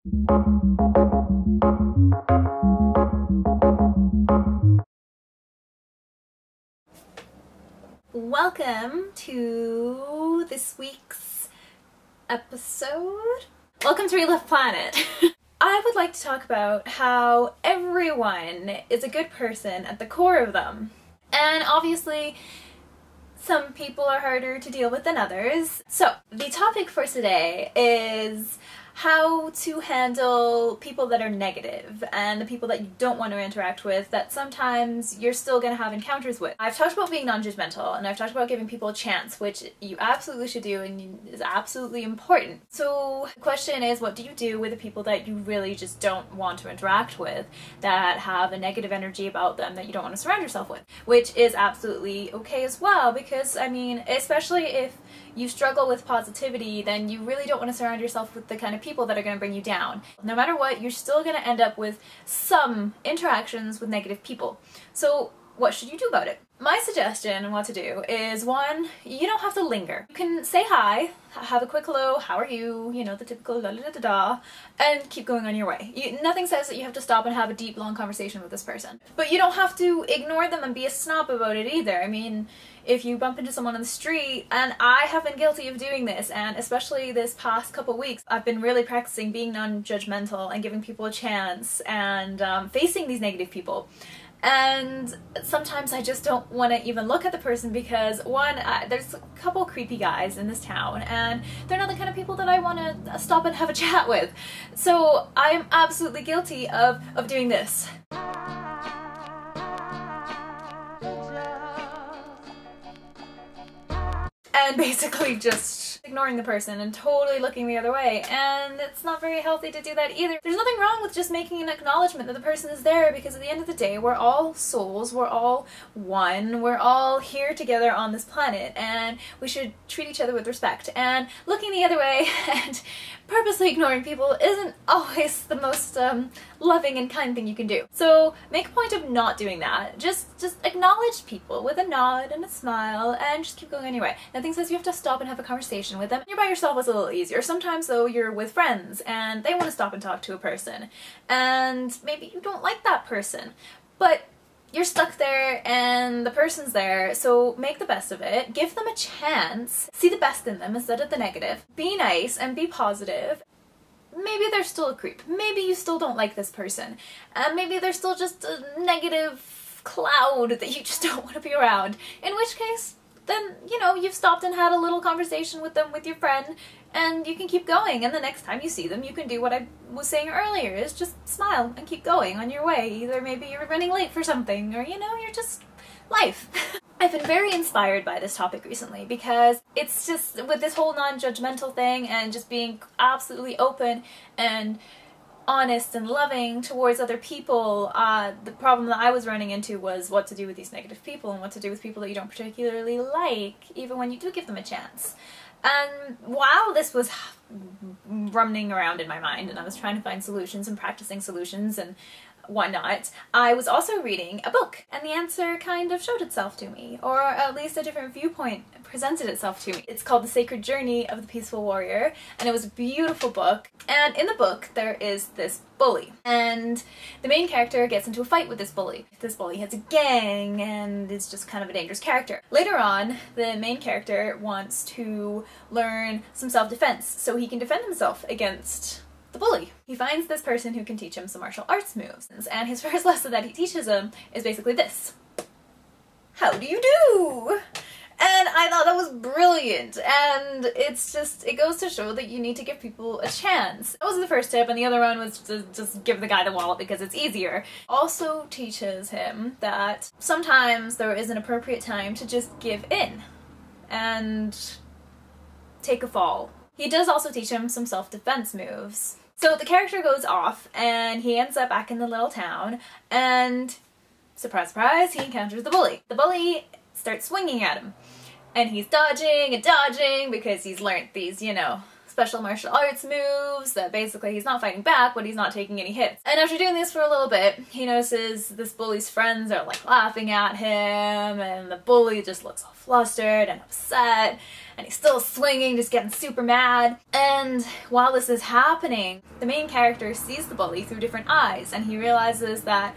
Welcome to this week's episode. Welcome to Relive Planet. I would like to talk about how everyone is a good person at the core of them. And obviously, some people are harder to deal with than others. So, the topic for today is how to handle people that are negative and the people that you don't want to interact with that sometimes you're still going to have encounters with. I've talked about being non-judgmental and I've talked about giving people a chance, which you absolutely should do and is absolutely important. So the question is, what do you do with the people that you really just don't want to interact with, that have a negative energy about them that you don't want to surround yourself with? Which is absolutely okay as well, because I mean, especially if you struggle with positivity, then you really don't want to surround yourself with the kind of people that are going to bring you down. No matter what, you're still going to end up with some interactions with negative people. So what should you do about it? My suggestion on what to do is, one, you don't have to linger. You can say hi, have a quick hello, how are you, you know, the typical da da da da, and keep going on your way. Nothing says that you have to stop and have a deep, long conversation with this person. But you don't have to ignore them and be a snob about it either. I mean, if you bump into someone on the street, and I have been guilty of doing this, and especially this past couple weeks, I've been really practicing being non-judgmental and giving people a chance and facing these negative people. And sometimes I just don't want to even look at the person because, one, there's a couple creepy guys in this town and they're not the kind of people that I want to stop and have a chat with. So I'm absolutely guilty of doing this. And basically just ignoring the person and totally looking the other way, and it's not very healthy to do that either. There's nothing wrong with just making an acknowledgement that the person is there, because at the end of the day, we're all souls, we're all one, we're all here together on this planet, and we should treat each other with respect. And looking the other way and purposely ignoring people isn't always the most loving and kind thing you can do. So make a point of not doing that. Just acknowledge people with a nod and a smile and just keep going on your way. Nothing says you have to stop and have a conversation with them. You're by yourself, it's a little easier. Sometimes though, you're with friends and they want to stop and talk to a person, and maybe you don't like that person, but you're stuck there and the person's there, so make the best of it. Give them a chance. See the best in them instead of the negative. Be nice and be positive. Maybe they're still a creep. Maybe you still don't like this person. And maybe they're still just a negative cloud that you just don't want to be around. In which case, then, you know, you've stopped and had a little conversation with them, with your friend, and you can keep going. And the next time you see them, you can do what I was saying earlier, is just smile and keep going on your way. Either maybe you're running late for something, or, you know, you're just life. I've been very inspired by this topic recently because it's just, with this whole non-judgmental thing and just being absolutely open and honest and loving towards other people, the problem that I was running into was what to do with these negative people and what to do with people that you don't particularly like, even when you do give them a chance. And while this was running around in my mind and I was trying to find solutions and practicing solutions and whatnot, I was also reading a book, and the answer kind of showed itself to me, or at least a different viewpoint presented itself to me. It's called The Sacred Journey of the Peaceful Warrior, and it was a beautiful book. And in the book there is this bully, and the main character gets into a fight with this bully. This bully has a gang and is just kind of a dangerous character. Later on, the main character wants to learn some self-defense so he can defend himself against the bully. He finds this person who can teach him some martial arts moves, and his first lesson that he teaches him is basically this: how do you do? And I thought that was brilliant, and it's just, it goes to show that you need to give people a chance. That was the first tip, and the other one was to just give the guy the wallet because it's easier. Also teaches him that sometimes there is an appropriate time to just give in and take a fall. He does also teach him some self-defense moves. So the character goes off and he ends up back in the little town, and surprise, surprise, he encounters the bully. The bully starts swinging at him, and he's dodging and dodging because he's learnt these, you know, special martial arts moves that basically he's not fighting back, but he's not taking any hits. And after doing this for a little bit, he notices this bully's friends are like laughing at him, and the bully just looks all flustered and upset, and he's still swinging, just getting super mad. And while this is happening, the main character sees the bully through different eyes, and he realizes that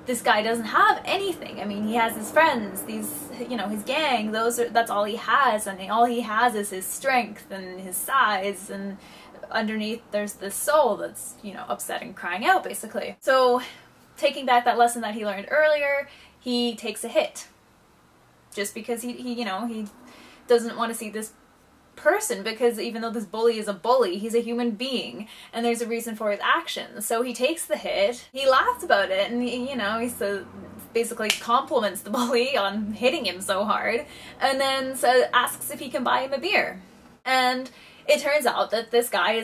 this guy doesn't have anything. I mean, he has his friends, these, you know, his gang, that's all he has, and all he has is his strength and his size, and underneath there's this soul that's, you know, upset and crying out, basically. So, taking back that lesson that he learned earlier, he takes a hit. Just because he doesn't want to see this person, because even though this bully is a bully, he's a human being, and there's a reason for his actions. So he takes the hit, he laughs about it, and he basically compliments the bully on hitting him so hard, and then asks if he can buy him a beer. And it turns out that this guy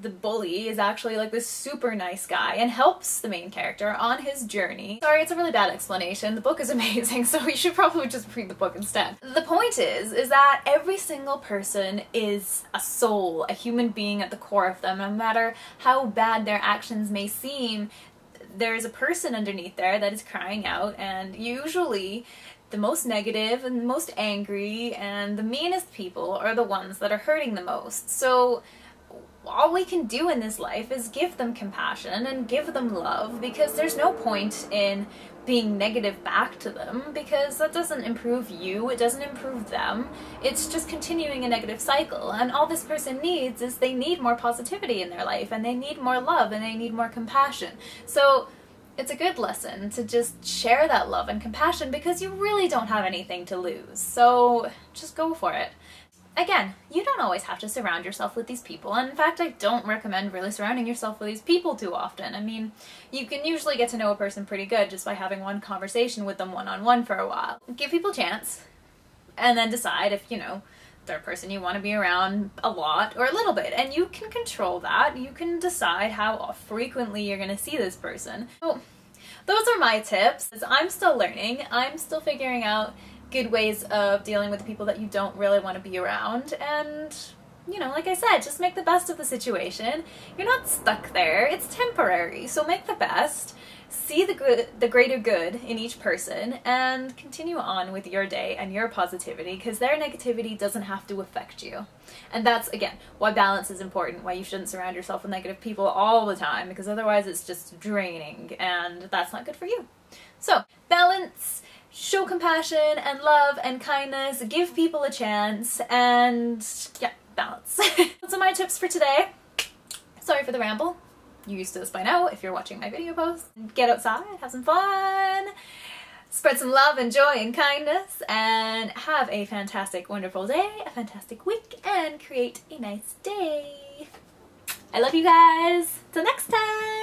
the bully is actually like this super nice guy and helps the main character on his journey. Sorry, it's a really bad explanation. The book is amazing, so you should probably just read the book instead. The point is that every single person is a soul, a human being at the core of them. No matter how bad their actions may seem, there's a person underneath there that is crying out, and usually the most negative and most angry and the meanest people are the ones that are hurting the most. So all we can do in this life is give them compassion and give them love, because there's no point in being negative back to them, because that doesn't improve you, it doesn't improve them, it's just continuing a negative cycle. And all this person needs is they need more positivity in their life, and they need more love, and they need more compassion. So it's a good lesson to just share that love and compassion, because you really don't have anything to lose. So just go for it. Again, you don't always have to surround yourself with these people, and in fact I don't recommend really surrounding yourself with these people too often. I mean, you can usually get to know a person pretty good just by having one conversation with them one-on-one for a while. Give people a chance, and then decide if, you know, they're a person you want to be around a lot or a little bit, and you can control that. You can decide how frequently you're going to see this person. So those are my tips. I'm still learning, I'm still figuring out good ways of dealing with the people that you don't really want to be around, and you know, like I said, just make the best of the situation. You're not stuck there, it's temporary, so make the best, see the greater good in each person, and continue on with your day and your positivity, because their negativity doesn't have to affect you. And that's, again, why balance is important, why you shouldn't surround yourself with negative people all the time, because otherwise it's just draining, and that's not good for you. So, balance, show compassion and love and kindness, give people a chance, and yeah, balance. Those are my tips for today. Sorry for the ramble. You're used to this by now if you're watching my video posts. Get outside, have some fun, spread some love and joy and kindness, and have a fantastic, wonderful day, a fantastic week, and create a nice day. I love you guys. Till next time.